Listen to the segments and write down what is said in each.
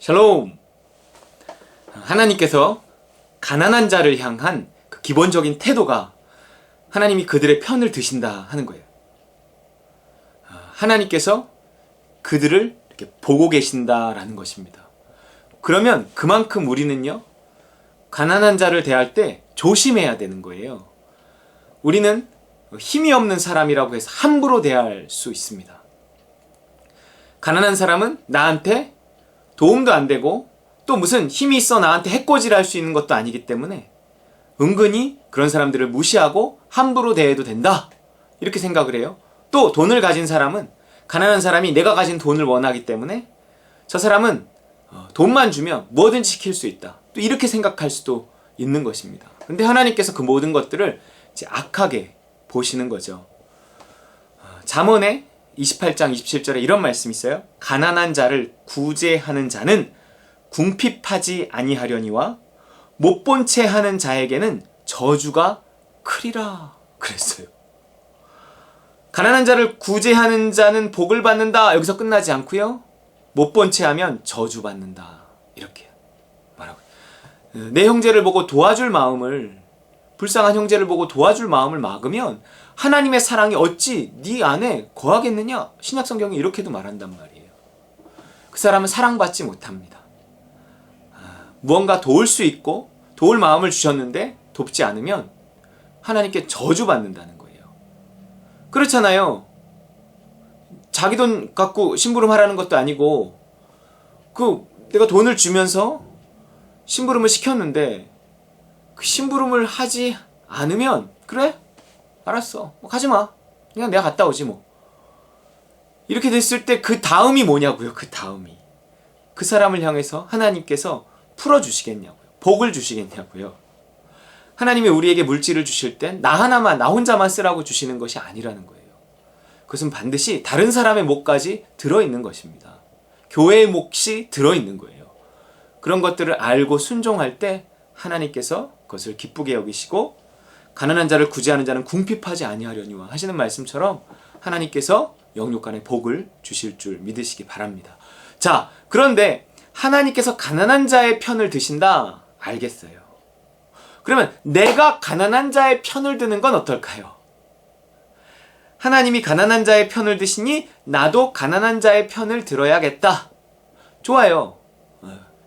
샬롬! 하나님께서 가난한 자를 향한 그 기본적인 태도가 하나님이 그들의 편을 드신다 하는 거예요. 하나님께서 그들을 이렇게 보고 계신다라는 것입니다. 그러면 그만큼 우리는요, 가난한 자를 대할 때 조심해야 되는 거예요. 우리는 힘이 없는 사람이라고 해서 함부로 대할 수 있습니다. 가난한 사람은 나한테 도움도 안 되고 또 무슨 힘이 있어 나한테 해코지를 할 수 있는 것도 아니기 때문에 은근히 그런 사람들을 무시하고 함부로 대해도 된다, 이렇게 생각을 해요. 또 돈을 가진 사람은 가난한 사람이 내가 가진 돈을 원하기 때문에 저 사람은 돈만 주면 뭐든지 시킬 수 있다, 또 이렇게 생각할 수도 있는 것입니다. 근데 하나님께서 그 모든 것들을 이제 악하게 보시는 거죠. 잠언의 28장 27절에 이런 말씀이 있어요. 가난한 자를 구제하는 자는 궁핍하지 아니하려니와 못 본 채 하는 자에게는 저주가 크리라 그랬어요. 가난한 자를 구제하는 자는 복을 받는다, 여기서 끝나지 않고요, 못 본 채 하면 저주받는다, 이렇게 말하고, 내 형제를 보고 도와줄 마음을, 불쌍한 형제를 보고 도와줄 마음을 막으면 하나님의 사랑이 어찌 네 안에 거하겠느냐, 신약성경이 이렇게도 말한단 말이에요. 그 사람은 사랑받지 못합니다. 무언가 도울 수 있고 도울 마음을 주셨는데 돕지 않으면 하나님께 저주받는다는 거예요. 그렇잖아요. 자기 돈 갖고 심부름하라는 것도 아니고 내가 돈을 주면서 심부름을 시켰는데 그 심부름을 하지 않으면 그래? 알았어. 가지마. 그냥 내가 갔다 오지 뭐. 이렇게 됐을 때 그 다음이 뭐냐고요. 그 다음이. 그 사람을 향해서 하나님께서 풀어주시겠냐고요. 복을 주시겠냐고요. 하나님이 우리에게 물질을 주실 땐 나 하나만, 나 혼자만 쓰라고 주시는 것이 아니라는 거예요. 그것은 반드시 다른 사람의 몫까지 들어있는 것입니다. 교회의 몫이 들어있는 거예요. 그런 것들을 알고 순종할 때 하나님께서 그것을 기쁘게 여기시고 가난한 자를 구제하는 자는 궁핍하지 아니하려니와 하시는 말씀처럼 하나님께서 영육간에 복을 주실 줄 믿으시기 바랍니다. 자, 그런데 하나님께서 가난한 자의 편을 드신다, 알겠어요. 그러면 내가 가난한 자의 편을 드는 건 어떨까요? 하나님이 가난한 자의 편을 드시니 나도 가난한 자의 편을 들어야겠다. 좋아요.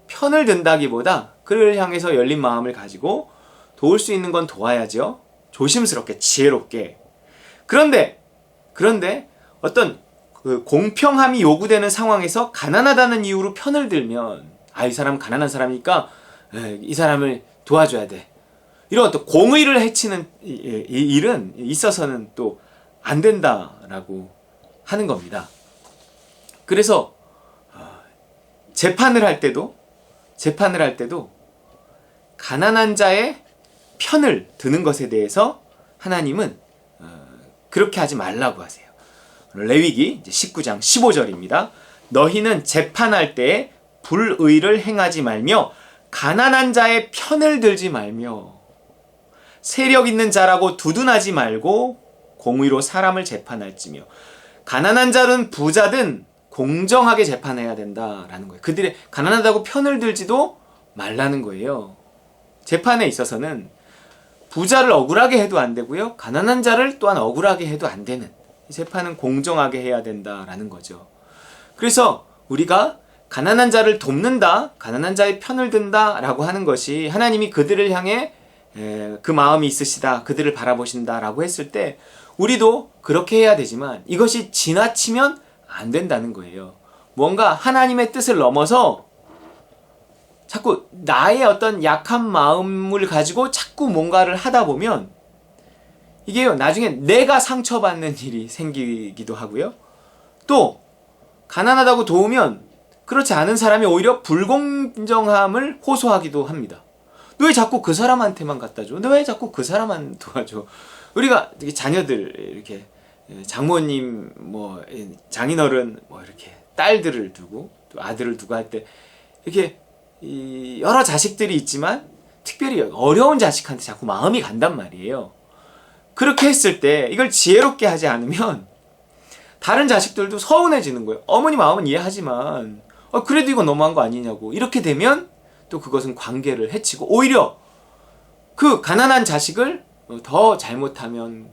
편을 든다기보다 그를 향해서 열린 마음을 가지고 도울 수 있는 건 도와야죠. 조심스럽게, 지혜롭게. 그런데 어떤 공평함이 요구되는 상황에서 가난하다는 이유로 편을 들면 이 사람은 가난한 사람이니까 이 사람을 도와줘야 돼, 이런 어떤 공의를 해치는 일은 있어서는 또 안 된다라고 하는 겁니다. 그래서 재판을 할 때도 가난한 자의 편을 드는 것에 대해서 하나님은 그렇게 하지 말라고 하세요. 레위기 19장 15절입니다. 너희는 재판할 때에 불의를 행하지 말며 가난한 자의 편을 들지 말며 세력 있는 자라고 두둔하지 말고 공의로 사람을 재판할지며 가난한 자는 부자든 공정하게 재판해야 된다라는 거예요. 그들의 가난하다고 편을 들지도 말라는 거예요. 재판에 있어서는 부자를 억울하게 해도 안 되고요, 가난한 자를 또한 억울하게 해도 안 되는, 재판은 공정하게 해야 된다라는 거죠. 그래서 우리가 가난한 자를 돕는다, 가난한 자의 편을 든다 라고 하는 것이 하나님이 그들을 향해 그 마음이 있으시다, 그들을 바라보신다 라고 했을 때 우리도 그렇게 해야 되지만 이것이 지나치면 안 된다는 거예요. 뭔가 하나님의 뜻을 넘어서 자꾸 나의 어떤 약한 마음을 가지고 자꾸 뭔가를 하다 보면 이게요, 나중에 내가 상처받는 일이 생기기도 하고요, 또 가난하다고 도우면 그렇지 않은 사람이 오히려 불공정함을 호소하기도 합니다. 너 왜 자꾸 그 사람한테만 갖다 줘? 너 왜 자꾸 그 사람만 도와줘? 우리가 자녀들, 이렇게 장모님, 장인어른, 이렇게 딸들을 두고 또 아들을 두고 할 때 이렇게 여러 자식들이 있지만 특별히 어려운 자식한테 자꾸 마음이 간단 말이에요. 그렇게 했을 때 이걸 지혜롭게 하지 않으면 다른 자식들도 서운해지는 거예요. 어머니 마음은 이해하지만 그래도 이건 너무한 거 아니냐고. 이렇게 되면 또 그것은 관계를 해치고 오히려 그 가난한 자식을 더 잘못하면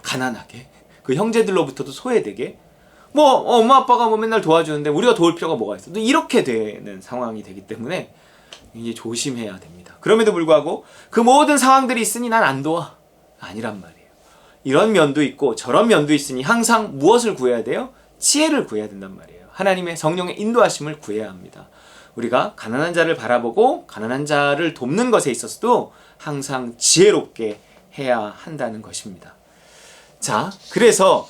가난하게, 그 형제들로부터도 소외되게, 뭐 엄마 아빠가 뭐 맨날 도와주는데 우리가 도울 필요가 뭐가 있어. 또 이렇게 되는 상황이 되기 때문에 이제 조심해야 됩니다. 그럼에도 불구하고 그 모든 상황들이 있으니 난 안 도와, 아니란 말이에요. 이런 면도 있고 저런 면도 있으니 항상 무엇을 구해야 돼요? 지혜를 구해야 된단 말이에요. 하나님의 성령의 인도하심을 구해야 합니다. 우리가 가난한 자를 바라보고 가난한 자를 돕는 것에 있어서도 항상 지혜롭게 해야 한다는 것입니다. 자, 그래서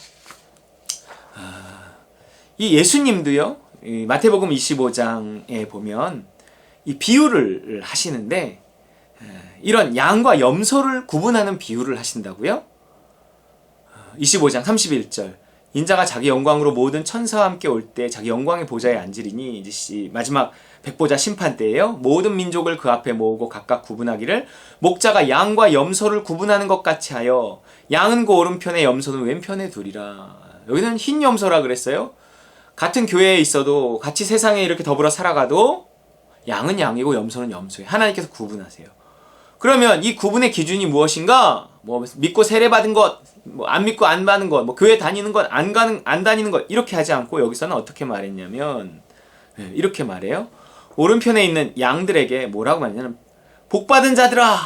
이 예수님도요, 이 마태복음 25장에 보면 이 비유를 하시는데, 이런 양과 염소를 구분하는 비유를 하신다고요? 25장 31절, 인자가 자기 영광으로 모든 천사와 함께 올 때 자기 영광의 보좌에 앉으리니, 이제 마지막 백보자 심판 때예요. 모든 민족을 그 앞에 모으고 각각 구분하기를, 목자가 양과 염소를 구분하는 것 같이 하여 양은 그 오른편에 염소는 왼편에 두리라. 여기는 흰 염소라 그랬어요. 같은 교회에 있어도 같이 세상에 이렇게 더불어 살아가도 양은 양이고 염소는 염소예요. 하나님께서 구분하세요. 그러면 이 구분의 기준이 무엇인가? 뭐 믿고 세례받은 것, 뭐 안 믿고 안 받는 것, 뭐 교회 다니는 것, 안 다니는 것, 이렇게 하지 않고 여기서는 어떻게 말했냐면, 이렇게 말해요. 오른편에 있는 양들에게 뭐라고 말했냐면, 복받은 자들아,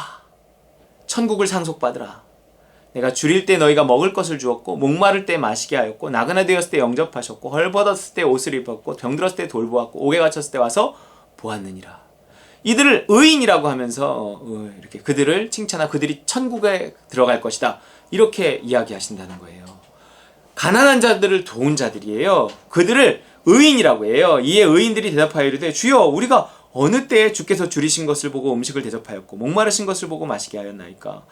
천국을 상속받으라. 내가 줄일 때 너희가 먹을 것을 주었고, 목마를 때 마시게 하였고, 나그네 되었을 때 영접하셨고, 헐벗었을 때 옷을 입었고, 병들었을 때 돌보았고, 옥에 갇혔을 때 와서 보았느니라. 이들을 의인이라고 하면서 이렇게 그들을 칭찬하고 그들이 천국에 들어갈 것이다, 이렇게 이야기하신다는 거예요. 가난한 자들을 도운 자들이에요. 그들을 의인이라고 해요. 이에 의인들이 대답하여 이르되, 주여, 우리가 어느 때에 주께서 줄이신 것을 보고 음식을 대접하였고 목마르신 것을 보고 마시게 하였나이까.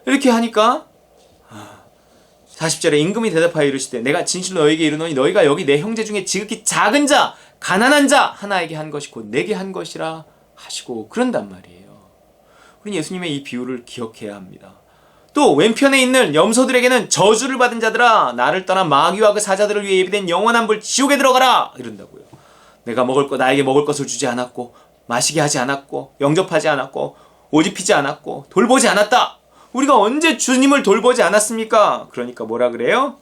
이렇게 하니까 40절에 임금이 대답하여 이르시되, 내가 진실로 너에게 이르노니 너희가 여기 내 형제 중에 지극히 작은 자, 가난한 자 하나에게 한 것이 곧 내게 한 것이라 하시고, 그런단 말이에요. 우리는 예수님의 이 비유를 기억해야 합니다. 또 왼편에 있는 염소들에게는, 저주를 받은 자들아, 나를 떠난 마귀와 그 사자들을 위해 예비된 영원한 불 지옥에 들어가라, 이런다고요. 내가 나에게 먹을 것을 주지 않았고, 마시게 하지 않았고, 영접하지 않았고, 옷 입히지 않았고, 돌보지 않았다. 우리가 언제 주님을 돌보지 않았습니까? 그러니까 뭐라 그래요?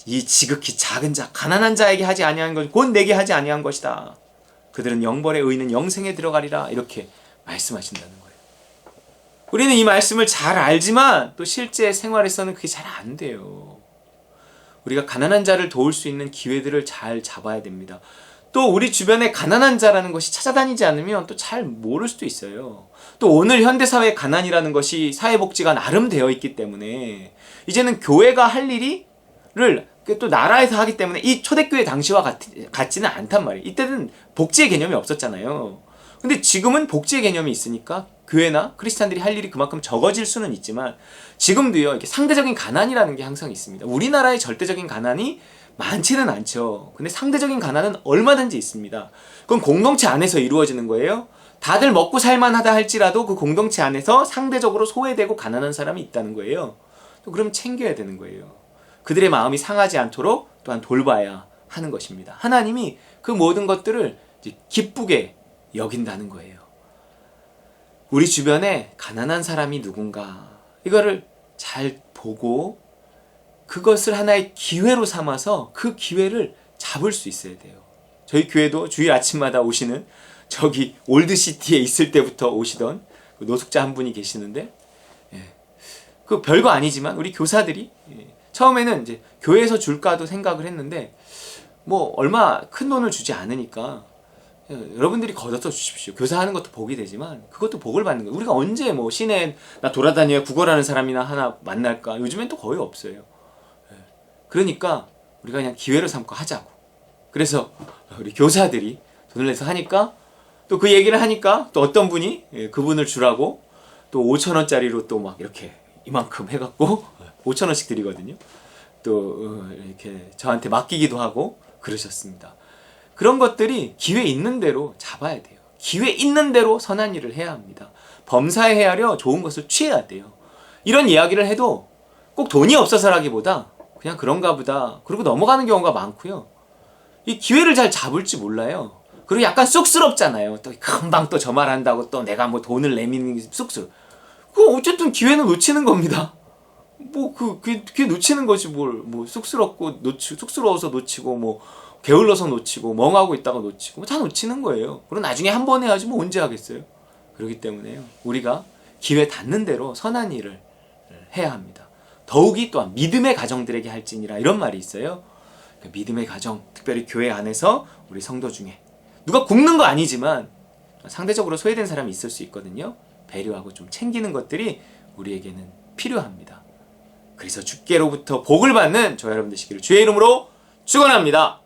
이 지극히 작은 자, 가난한 자에게 하지 아니한 것, 곧 내게 하지 아니한 것이다. 그들은 영벌의 의인은 영생에 들어가리라, 이렇게 말씀하신다는 거예요. 우리는 이 말씀을 잘 알지만 또 실제 생활에서는 그게 잘 안 돼요. 우리가 가난한 자를 도울 수 있는 기회들을 잘 잡아야 됩니다. 또 우리 주변에 가난한 자라는 것이 찾아다니지 않으면 또 잘 모를 수도 있어요. 또 오늘 현대사회의 가난이라는 것이 사회복지가 나름 되어 있기 때문에 이제는 교회가 할 일을 또 나라에서 하기 때문에 이 초대교회 당시와 같지는 않단 말이에요. 이때는 복지의 개념이 없었잖아요. 근데 지금은 복지의 개념이 있으니까 교회나 크리스찬들이 할 일이 그만큼 적어질 수는 있지만, 지금도요, 이게 상대적인 가난이라는 게 항상 있습니다. 우리나라의 절대적인 가난이 많지는 않죠. 근데 상대적인 가난은 얼마든지 있습니다. 그건 공동체 안에서 이루어지는 거예요. 다들 먹고 살만하다 할지라도 그 공동체 안에서 상대적으로 소외되고 가난한 사람이 있다는 거예요. 또 그럼 챙겨야 되는 거예요. 그들의 마음이 상하지 않도록 또한 돌봐야 하는 것입니다. 하나님이 그 모든 것들을 이제 기쁘게 여긴다는 거예요. 우리 주변에 가난한 사람이 누군가, 이거를 잘 보고 그것을 하나의 기회로 삼아서 그 기회를 잡을 수 있어야 돼요. 저희 교회도 주일 아침마다 오시는, 저기 올드시티에 있을 때부터 오시던 그 노숙자 한 분이 계시는데, 그 별거 아니지만 우리 교사들이 처음에는 이제 교회에서 줄까도 생각을 했는데, 뭐 얼마 큰 돈을 주지 않으니까 여러분들이 걷어서 주십시오. 교사하는 것도 복이 되지만 그것도 복을 받는 거예요. 우리가 언제 뭐 시내에 나 돌아다녀야 구걸하는 사람이나 하나 만날까? 요즘엔 또 거의 없어요. 그러니까 우리가 그냥 기회를 삼고 하자고. 그래서 우리 교사들이 돈을 내서 하니까, 또 그 얘기를 하니까 또 어떤 분이 그분을 주라고 또 5,000원짜리로 또 막 이렇게 이만큼 해갖고 5,000원씩 드리거든요. 또 이렇게 저한테 맡기기도 하고 그러셨습니다. 그런 것들이 기회 있는 대로 잡아야 돼요. 기회 있는 대로 선한 일을 해야 합니다. 범사에 헤아려 좋은 것을 취해야 돼요. 이런 이야기를 해도 꼭 돈이 없어서라기보다 그냥 그런가 보다 그러고 넘어가는 경우가 많고요. 이 기회를 잘 잡을지 몰라요. 그리고 약간 쑥스럽잖아요. 또 금방 또 저 말한다고 또 내가 뭐 돈을 내미는 게 쑥스러워. 그 어쨌든 기회는 놓치는 겁니다. 뭐 그게 놓치는 거지 뭘. 뭐 쑥스러워서 놓치고 뭐 게을러서 놓치고 멍하고 있다가 놓치고 다 놓치는 거예요. 그럼 나중에 한 번 해야지 뭐 언제 하겠어요. 그렇기 때문에요. 우리가 기회 닿는 대로 선한 일을 해야 합니다. 더욱이 또한 믿음의 가정들에게 할지니라 이런 말이 있어요. 그러니까 믿음의 가정, 특별히 교회 안에서 우리 성도 중에 누가 굶는 거 아니지만 상대적으로 소외된 사람이 있을 수 있거든요. 배려하고 좀 챙기는 것들이 우리에게는 필요합니다. 그래서 주께로부터 복을 받는 저와 여러분 되시기를 주의 이름으로 축원합니다.